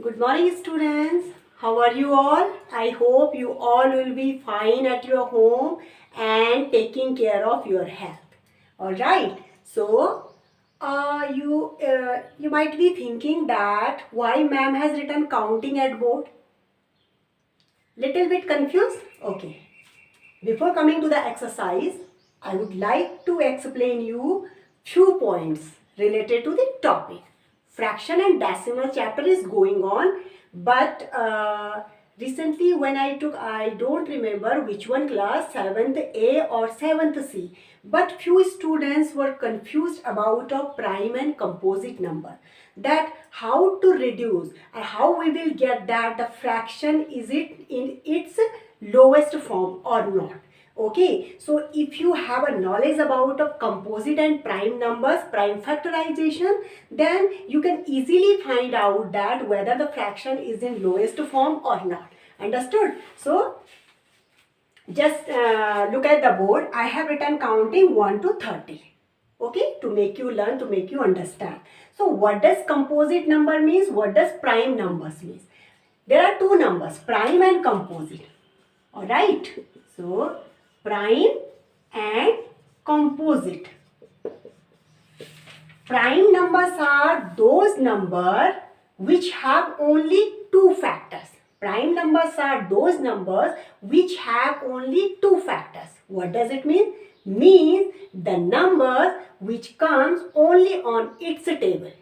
Good morning, students. How are you all? I hope you all will be fine at your home and taking care of your health. All right. So, you might be thinking that why ma'am has written counting at board. Little bit confused? Okay. Before coming to the exercise, I would like to explain you few points related to the topic. Fraction and decimal chapter is going on, but recently when I don't remember which one class, 7th A or 7th C, but few students were confused about a prime and composite number, that how to reduce and how we will get that the fraction is it in its lowest form or not. Okay, so if you have a knowledge about a composite and prime numbers, prime factorization, then you can easily find out that whether the fraction is in lowest form or not. Understood? So just look at the board. I have written counting 1 to 30. Okay, to make you learn, to make you understand. So what does composite number means? What does prime numbers means? There are two numbers, prime and composite. Alright, so prime and composite. Prime numbers are those numbers which have only two factors. Prime numbers are those numbers which have only two factors. What does it mean? Means the numbers which comes only on its table.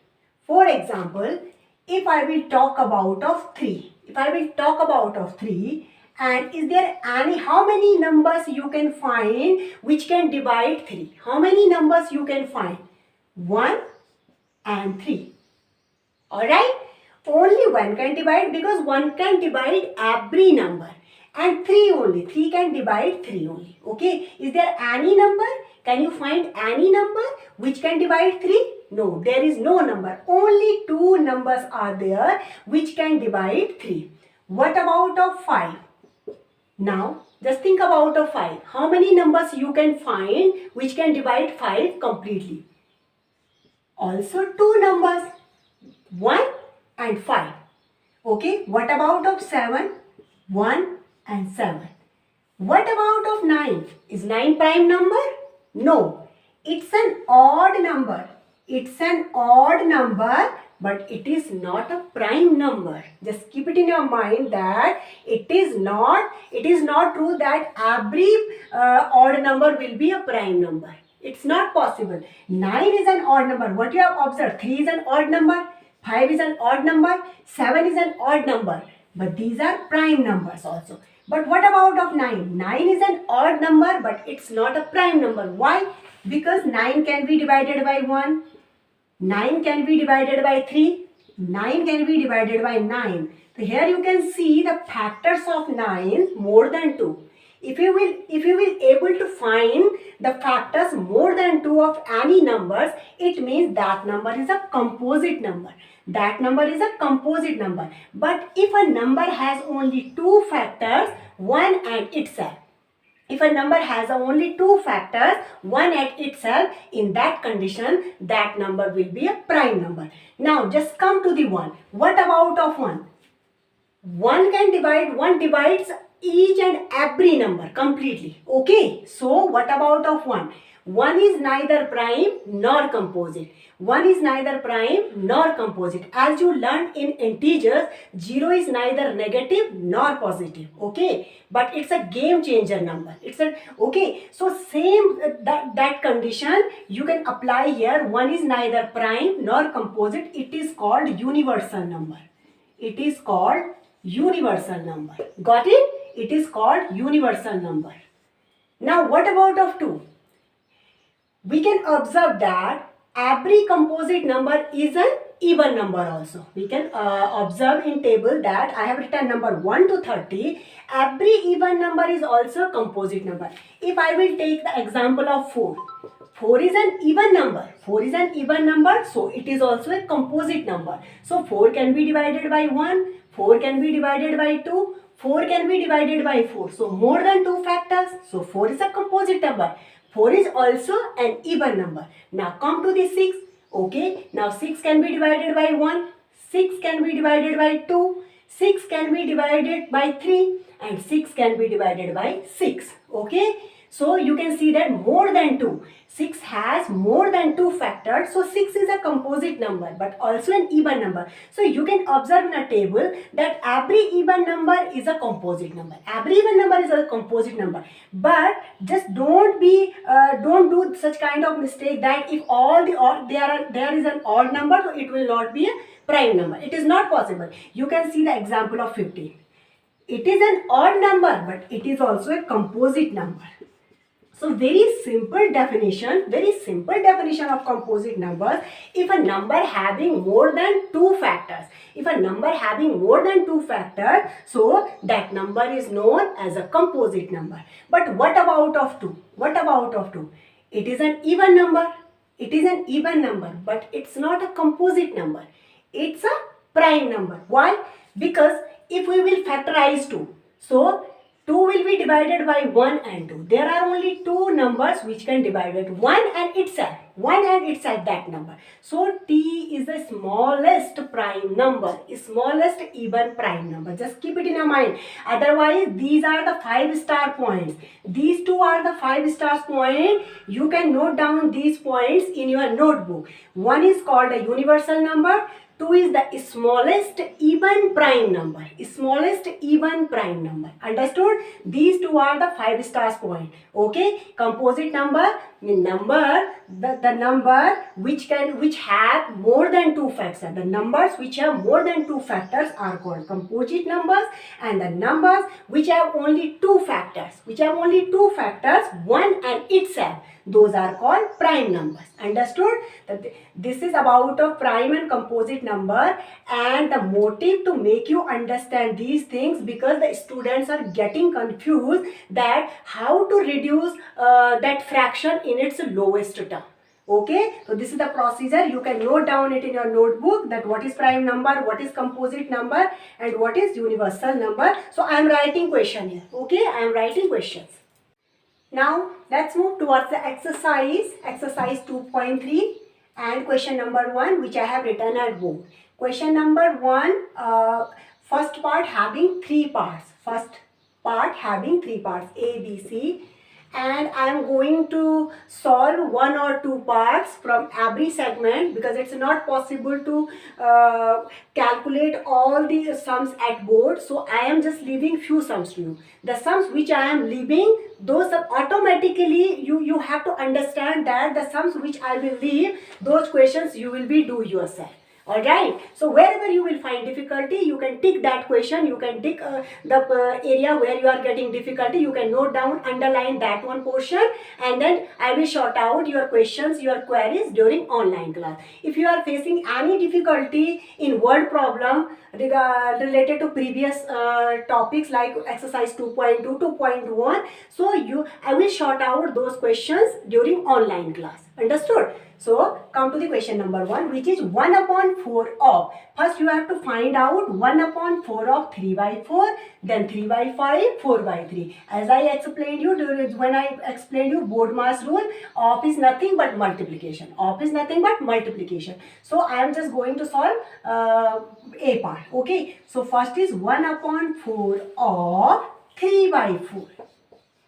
For example, if I will talk about of 3. If I will talk about of 3, and is there any, how many numbers you can find which can divide 3? How many numbers you can find? 1 and 3. Alright? Only 1 can divide because 1 can divide every number. And 3 only. 3 can divide 3 only. Okay? Is there any number? Can you find any number which can divide 3? No, there is no number. Only 2 numbers are there which can divide 3. What about of 5? Now, just think about a 5. How many numbers you can find which can divide 5 completely? Also 2 numbers, 1 and 5. Okay, what about of 7? 1 and 7. What about of 9? Is 9 prime number? No, it's an odd number. It's an odd number, but it is not a prime number. Just keep it in your mind that it is not true that every odd number will be a prime number. It's not possible. 9 is an odd number. What you have observed? 3 is an odd number. 5 is an odd number. 7 is an odd number. But these are prime numbers also. But what about of 9? 9 is an odd number, but it's not a prime number. Why? Because 9 can be divided by 1. 9 can be divided by 3. 9 can be divided by 9. So here you can see the factors of 9 more than 2. If you will able to find the factors more than 2 of any numbers, it means that number is a composite number. That number is a composite number. But if a number has only 2 factors, 1 and itself. If a number has only 2 factors, 1 at itself, in that condition, that number will be a prime number. Now, just come to the 1. What about of 1? 1 divides each and every number completely. Okay, so what about of 1? 1 is neither prime nor composite. 1 is neither prime nor composite. As you learned in integers, 0 is neither negative nor positive. Okay, but it's a game changer number. Okay, so same that condition you can apply here. 1 is neither prime nor composite. It is called universal number. It is called universal number. Got it? It is called universal number. Now what about of 2? We can observe that every composite number is an even number also. We can observe in table that I have written number 1 to 30. Every even number is also a composite number. If I will take the example of 4. 4 is an even number. 4 is an even number, so it is also a composite number. So 4 can be divided by 1, 4 can be divided by 2, 4 can be divided by 4. So more than 2 factors, so 4 is a composite number. 4 is also an even number. Now come to the 6. Okay, now 6 can be divided by 1. 6 can be divided by 2, 6 can be divided by 3, and 6 can be divided by 6. Okay, so you can see that more than 2. 6 has more than 2 factors, so 6 is a composite number but also an even number. So you can observe in a table that every even number is a composite number. Every even number is a composite number. But just don't do such kind of mistake that if there is an odd number, so it will not be a prime number. It is not possible. You can see the example of 50. It is an odd number, but it is also a composite number. So very simple definition of composite numbers. If a number having more than 2 factors, so that number is known as a composite number. But what about of 2? It is an even number. But it's not a composite number. It's a prime number. Why? Because if we will factorize 2, so 2 will be divided by 1 and 2. There are only 2 numbers which can divide it. 1 and itself, that number. So T is the smallest prime number, smallest even prime number. Just keep it in your mind. Otherwise, these are the 5-star points. These two are the 5-star points. You can note down these points in your notebook. 1 is called a universal number. 2 is the smallest even prime number. Understood? These two are the 5-star point. Okay? Composite number, the number which have more than 2 factors. The numbers which have more than 2 factors are called composite numbers, and the numbers which have only 2 factors, 1 and itself, those are called prime numbers. Understood? This is about a prime and composite number, and the motive to make you understand these things, because the students are getting confused that how to reduce that fraction in its lowest term. Okay, so this is the procedure. You can note down it in your notebook, that what is prime number, what is composite number, and what is universal number. So I am writing question here. Okay, I am writing questions. Now let's move towards the exercise 2.3 and question number 1, which I have written at board. Question number 1, first part having 3 parts. A, B, C, and I am going to solve 1 or 2 parts from every segment, because it's not possible to calculate all the sums at board. So I am just leaving few sums to you. The sums which I am leaving, those are automatically you have to understand that the sums which I will leave, those questions you will be do yourself. Alright, so wherever you will find difficulty, you can tick that question, you can tick the area where you are getting difficulty, you can note down, underline that one portion, and then I will sort out your questions, your queries during online class. If you are facing any difficulty in word problem related to previous topics like exercise 2.2, 2.1, so I will sort out those questions during online class. Understood? So come to the question number 1, which is 1 upon 4 of. First you have to find out 1 upon 4 of 3 by 4, then 3 by 5, 4 by 3. As I explained you when I explained you BODMAS rule, of is nothing but multiplication. So I am just going to solve A part. Okay. So first is 1 upon 4 of 3 by 4.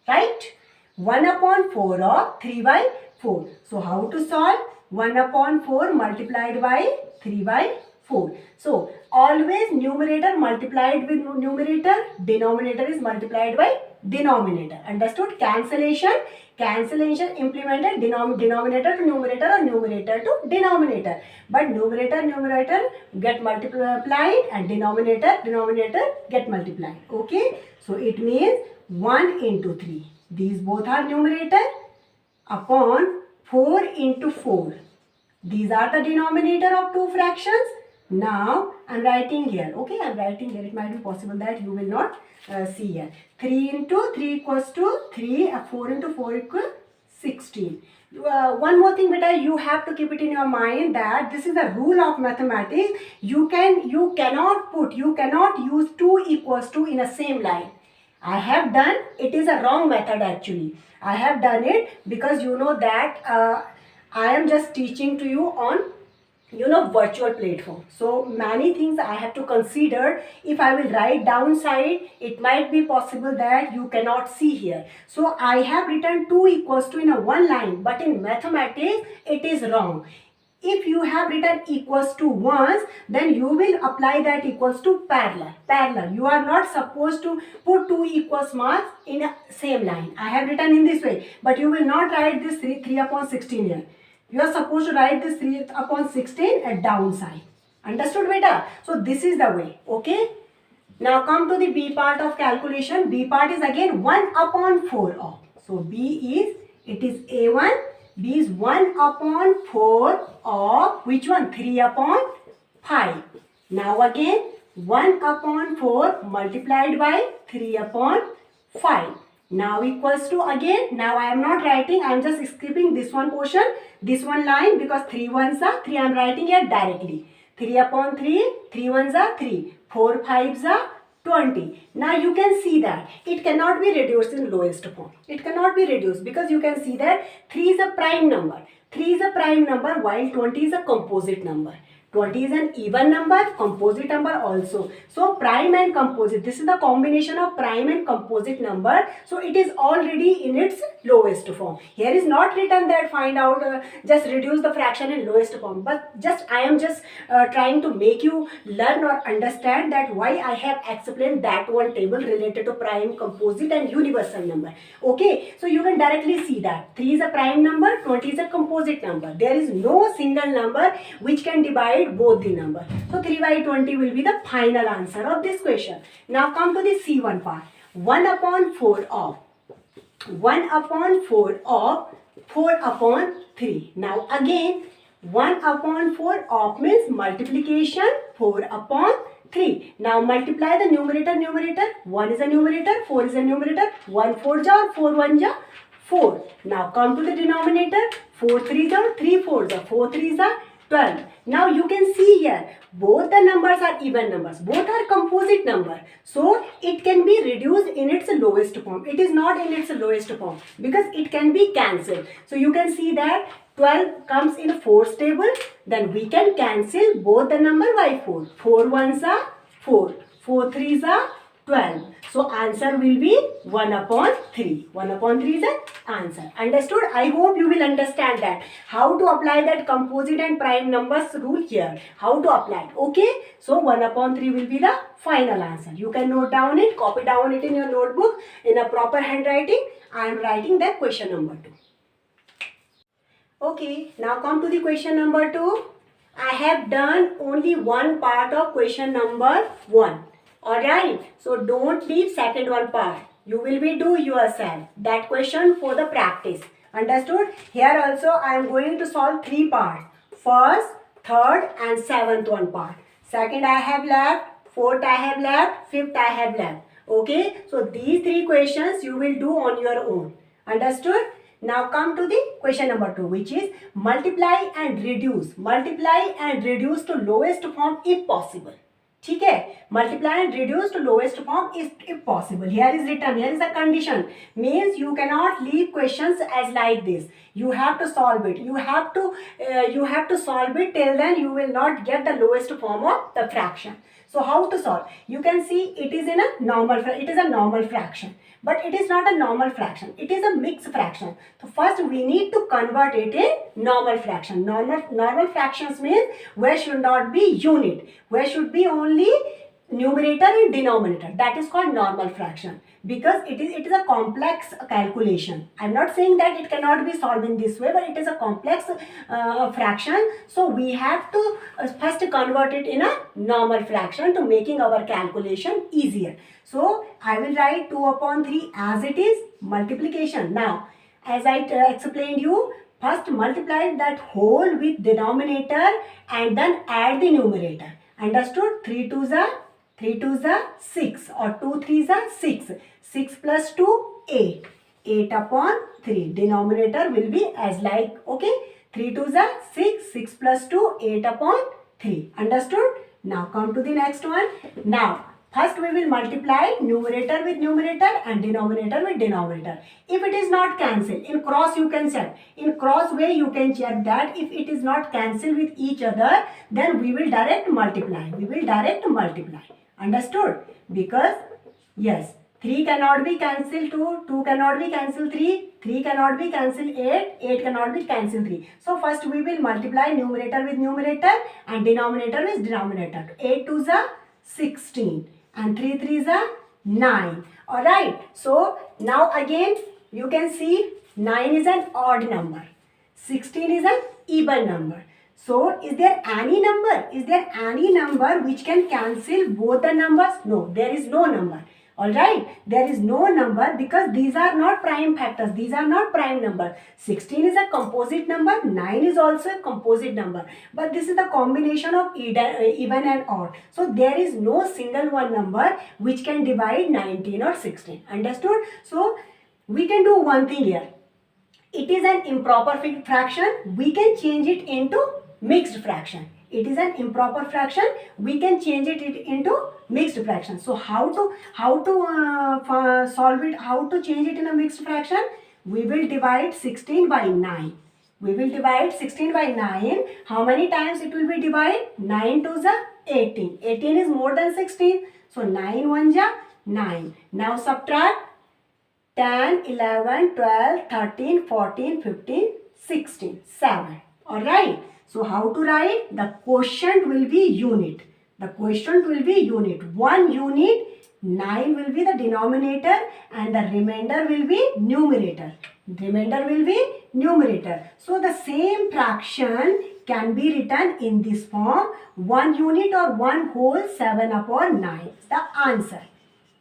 Right? 1 upon 4 of 3 by 4. So how to solve? 1 upon 4 multiplied by 3 by 4. So always numerator multiplied with numerator, denominator is multiplied by denominator. Understood? Cancellation implemented denominator to numerator or numerator to denominator. But numerator get multiplied and denominator get multiplied. Okay? So it means 1 into 3. These both are numerator upon 4 into 4. These are the denominator of two fractions. Now I am writing here. Okay, I am writing here. It might be possible that you will not see here. 3 into 3 equals to 3. 4 into 4 equals 16. One more thing, beta, you have to keep it in your mind that this is the rule of mathematics. You cannot use 2 equals to in a same line. I have done, it is a wrong method actually. I have done it because you know that I am just teaching to you on virtual platform. So many things I have to consider. If I will write downside, it might be possible that you cannot see here. So I have written 2 equals to in a one line, but in mathematics it is wrong. If you have written equals to once, then you will apply that equals to parallel. You are not supposed to put 2 equals marks in a same line. I have written in this way, but you will not write this 3 upon 16 here. You are supposed to write this 3 upon 16 at downside. Understood, beta? So this is the way. Okay. Now come to the B part of calculation. B part is again 1 upon 4 of. So it is A1. B is 1 upon 4 of which one? 3 upon 5. Now again 1 upon 4 multiplied by 3 upon 5. Now equals to again, now I am not writing, I am just skipping this one portion, this one line, because 3 ones are 3, I am writing here directly. 3 upon 3, 3 ones are 3, 4 fives are 20. Now you can see that it cannot be reduced in lowest form. It cannot be reduced because you can see that 3 is a prime number. 3 is a prime number while 20 is a composite number. 20 is an even number, composite number also. So prime and composite, this is the combination of prime and composite number. So it is already in its lowest form. Here is not written that find out, just reduce the fraction in lowest form. But just I am just trying to make you learn or understand that why I have explained that one table related to prime, composite and universal number. Okay, so you can directly see that 3 is a prime number, 20 is a composite number. There is no single number which can divide both the number. So 3 by 20 will be the final answer of this question. Now come to the C1 part. 1 upon 4 of 1 upon 4 of 4 upon 3. Now again 1 upon 4 of means multiplication 4 upon 3. Now multiply the numerator. 1 is a numerator, 4 is a numerator. 1 4 ja, 4 1 ja, 4. Now come to the denominator. 4 3 ja, 3 4 ja, 4 3 ja, 12. Now you can see here both the numbers are even numbers, both are composite number, so it can be reduced in its lowest form. It is not in its lowest form because it can be cancelled. So you can see that 12 comes in 4's table, then we can cancel both the number by 4. 4 ones are 4, 4 threes are 12. So answer will be 1 upon 3. 1 upon 3 is an answer. Understood? I hope you will understand that. How to apply that composite and prime numbers rule here. How to apply it. Okay? So 1 upon 3 will be the final answer. You can note down it, copy down it in your notebook in a proper handwriting. I am writing that question number 2. Okay, now come to the question number 2. I have done only one part of question number 1. Alright, so don't leave second one part. You will be do yourself that question for the practice. Understood? Here also I am going to solve 3 parts. First, third and 7th one part. Second I have left, fourth I have left, fifth I have left. Okay, so these 3 questions you will do on your own. Understood? Now come to the question number 2, which is multiply and reduce. Multiply and reduce to lowest form if possible. ठीक है, multiply and reduce to lowest form is if possible. Here is written, here is a condition, means you cannot leave questions as like this. You have to solve it. You have to solve it. Till then you will not get the lowest form of the fraction. So how to solve? You can see it is in a normal. It is a normal fraction, but it is not a normal fraction. It is a mixed fraction. So first we need to convert it in normal fraction. Normal fractions means where should not be unit. Where should be only numerator and denominator. That is called normal fraction because it is a complex calculation. I am not saying that it cannot be solved in this way, but it is a complex fraction. So we have to first convert it in a normal fraction to making our calculation easier. So I will write 2 upon 3 as it is multiplication. Now as I explained you, first multiply that whole with denominator and then add the numerator. Understood? 3 2s are 6 or 2 3s are 6. 6 plus 2, 8. 8 upon 3. Denominator will be as like, okay. 3 2s are 6. 6 plus 2, 8 upon 3. Understood? Now come to the next one. Now First we will multiply numerator with numerator and denominator with denominator. If it is not cancelled, in cross you can check. In cross way you can check that if it is not cancelled with each other, then we will direct multiply. We will direct multiply. Understood? Because yes, 3 cannot be cancelled 2 cannot be cancelled 3 cannot be cancelled 8 cannot be cancelled 3. So first we will multiply numerator with numerator and denominator with denominator. 8 2s are 16 and 3 3s are 9. Alright, so now again you can see 9 is an odd number, 16 is an even number. So is there any number? Is there any number which can cancel both the numbers? No, there is no number. Alright, there is no number because these are not prime factors. These are not prime number. 16 is a composite number. 9 is also a composite number. But this is the combination of even and odd. So there is no single one number which can divide 19 or 16. Understood? So we can do one thing here. It is an improper fraction. We can change it into mixed fraction. It is an improper fraction. We can change it into mixed fraction. So how to solve it? How to change it in a mixed fraction? We will divide 16 by 9. We will divide 16 by 9. How many times it will be divided? 9 2s are 18. 18 is more than 16. So 9 1s are 9. Now subtract 10, 11, 12, 13, 14, 15, 16, 7. Alright. So how to write? The quotient will be unit. The quotient will be unit. 1 unit, 9 will be the denominator and the remainder will be numerator. Remainder will be numerator. So the same fraction can be written in this form. 1 unit or 1 whole 7 upon 9. The answer.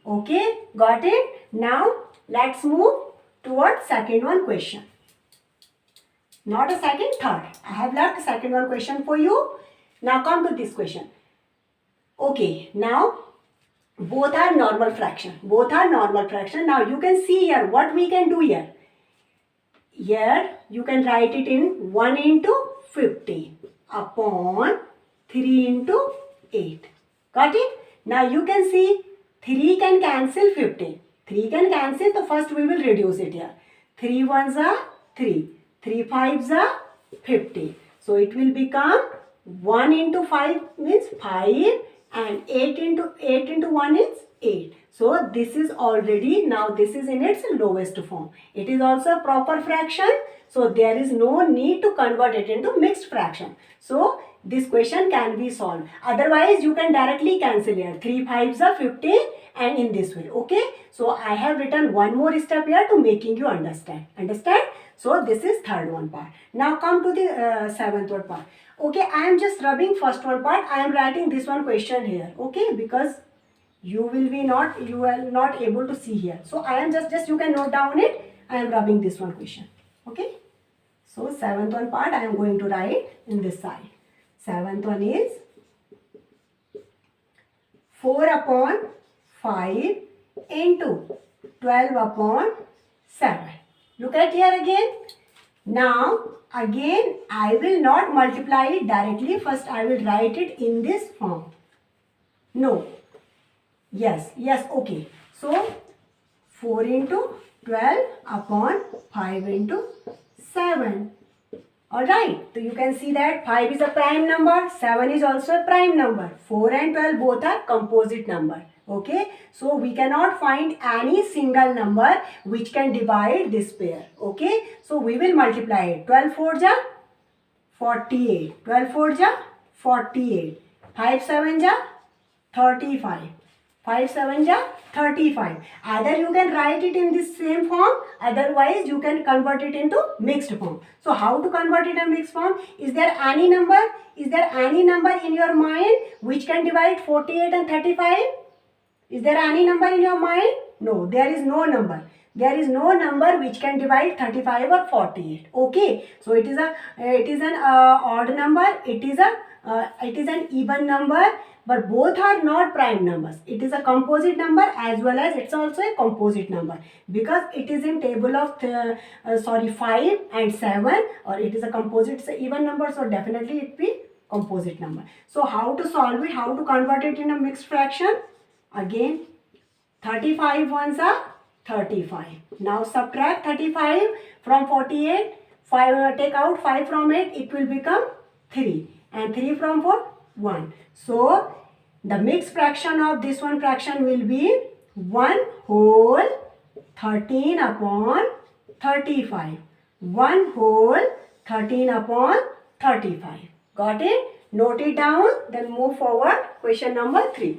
Okay, got it? Now let's move towards second one question. Not a second, third. I have left second one question for you. Now come to this question. Okay, now both are normal fraction. Both are normal fraction. Now you can see here what we can do here. Here you can write it in 1 into 50 upon 3 into 8. Got it? Now you can see 3 can cancel 50. 3 can cancel, so first we will reduce it here. 3 1s are 3. 3 5s are 50. So it will become 1 into 5 means 5 and 8 into 1 is 8. So this is already, now this is in its lowest form. It is also a proper fraction. So there is no need to convert it into mixed fraction. So this question can be solved. Otherwise you can directly cancel here. 3 5s are 50 and in this way. Okay. So I have written one more step here to making you understand. Understand? So this is third one part. Now come to the seventh one part. Okay, I am just rubbing first one part. I am writing this one question here. Okay, because you are not able to see here. So I am just you can note down it. I am rubbing this one question. Okay. So seventh one part I am going to write in this side. Seventh one is 4 upon 5 into 12 upon 7. Look at here again. Now again I will not multiply it directly. First I will write it in this form. No. Yes. Okay. So 4 into 12 upon 5 into 7. Alright. So you can see that 5 is a prime number. 7 is also a prime number. 4 and 12 both are composite number. Okay, so we cannot find any single number which can divide this pair. Okay, so we will multiply it. 12 4 ja 48. 12 4 ja 48. 5 7 ja 35. 5 7 ja 35. Either you can write it in this same form, otherwise you can convert it into mixed form. So how to convert it in mixed form? Is there any number? Is there any number in your mind which can divide 48 and 35? Is there any number in your mind? No, there is no number. There is no number which can divide 35 or 48. Okay, so it is an odd number. It is an even number, but both are not prime numbers. It is a composite number as well as it's also a composite number because it is in table of 5 and 7, or it is a composite, it's an even number. So definitely it be composite number. So how to solve it? How to convert it in a mixed fraction? Again, 35 ones are 35. Now subtract 35 from 48. 5, take out 5 from it, it will become 3. And 3 from 4, 1. So, the mixed fraction of this one fraction will be 1 whole 13 upon 35. 1 whole 13 upon 35. Got it? Note it down, then move forward. Question number 3.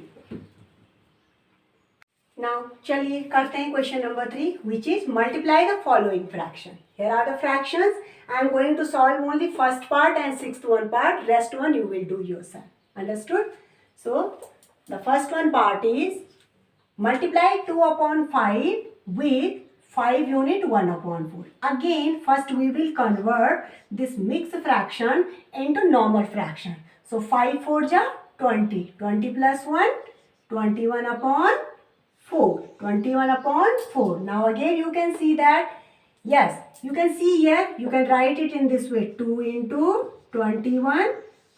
Now, चलिए करते हैं question number 3, which is multiply the following fraction. Here are the fractions. I am going to solve only first part and sixth one part. Rest one you will do yourself. Understood? So, the first one part is multiply 2 upon 5 with 5 unit 1 upon 4. Again, first we will convert this mixed fraction into normal fraction. So, 5 4 ja 20. 20 plus 1, 21 upon 4. 21 upon 4. Now again you can see that, yes, you can see here, you can write it in this way. 2 into 21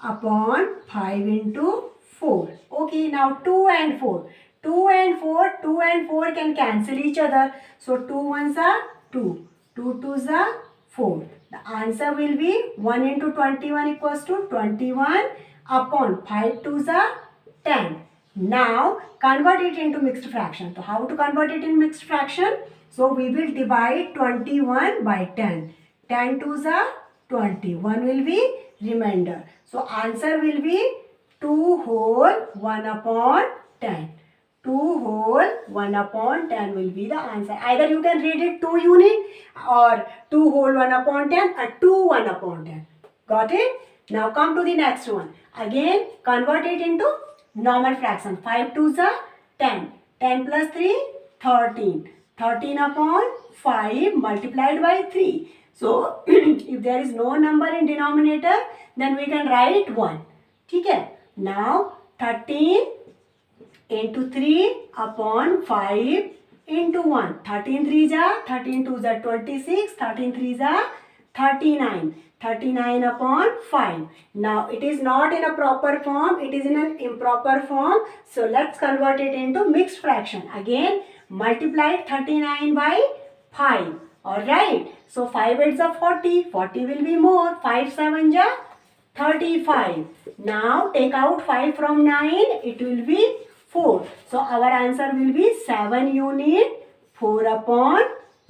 upon 5 into 4. Okay, now 2 and 4. 2 and 4, 2 and 4 can cancel each other. So 2 ones are 2. 2 twos are 4. The answer will be 1 into 21 equals to 21 upon 5 twos are 10. Now convert it into mixed fraction. So how to convert it in mixed fraction? So we will divide 21 by 10. 10 twos are 20. 1 will be remainder. So answer will be 2 whole 1 upon 10. 2 whole 1 upon 10 will be the answer. Either you can read it 2 unit or 2 whole 1 upon 10 or 2 1 upon 10. Got it? Now come to the next one. Again convert it into normal fraction. 5 twos are 10. 10 plus 3, 13. 13 upon 5 multiplied by 3. So, if there is no number in denominator, then we can write 1. Okay? Now, 13 into 3 upon 5 into 1. 13 3s are, 13 2s are 26. 13 3s are 39. 39 upon 5. Now it is not in a proper form, it is in an improper form. So let's convert it into mixed fraction. Again multiply 39 by 5. Alright. So 5 8s are 40. 40 will be more. 5 7s are 35. Now take out 5 from 9. It will be 4. So our answer will be 7 unit 4 upon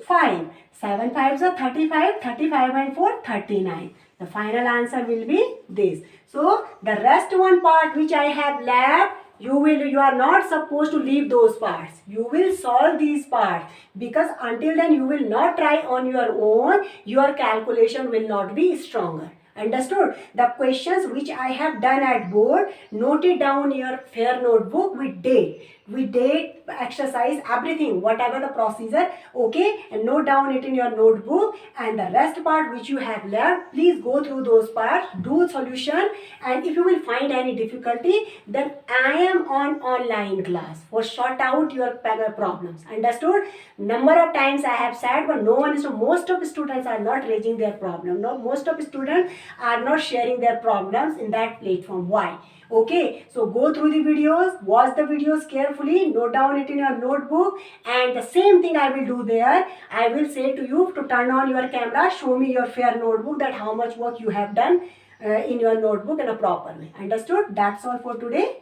5. 7 5s are 35, 35 and 4, 39. The final answer will be this. So, the rest one part which I have left, you are not supposed to leave those parts. You will solve these parts because until then you will not try on your own, your calculation will not be stronger. Understood? The questions which I have done at board, note it down in your fair notebook with date. With date, exercise, everything, whatever the procedure, okay? And note down it in your notebook. And the rest part which you have left, please go through those parts, do solution. And if you will find any difficulty, then I am on online class for sort out your problems. Understood? Number of times I have said, but no one is, so most of the students are not raising their problem. No, most of the students are not sharing their problems in that platform. Why? Okay, so go through the videos, watch the videos carefully, note down it in your notebook, and the same thing I will do there. I will say to you to turn on your camera, show me your fair notebook, that how much work you have done in your notebook in a proper way. Understood? That's all for today.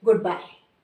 Goodbye.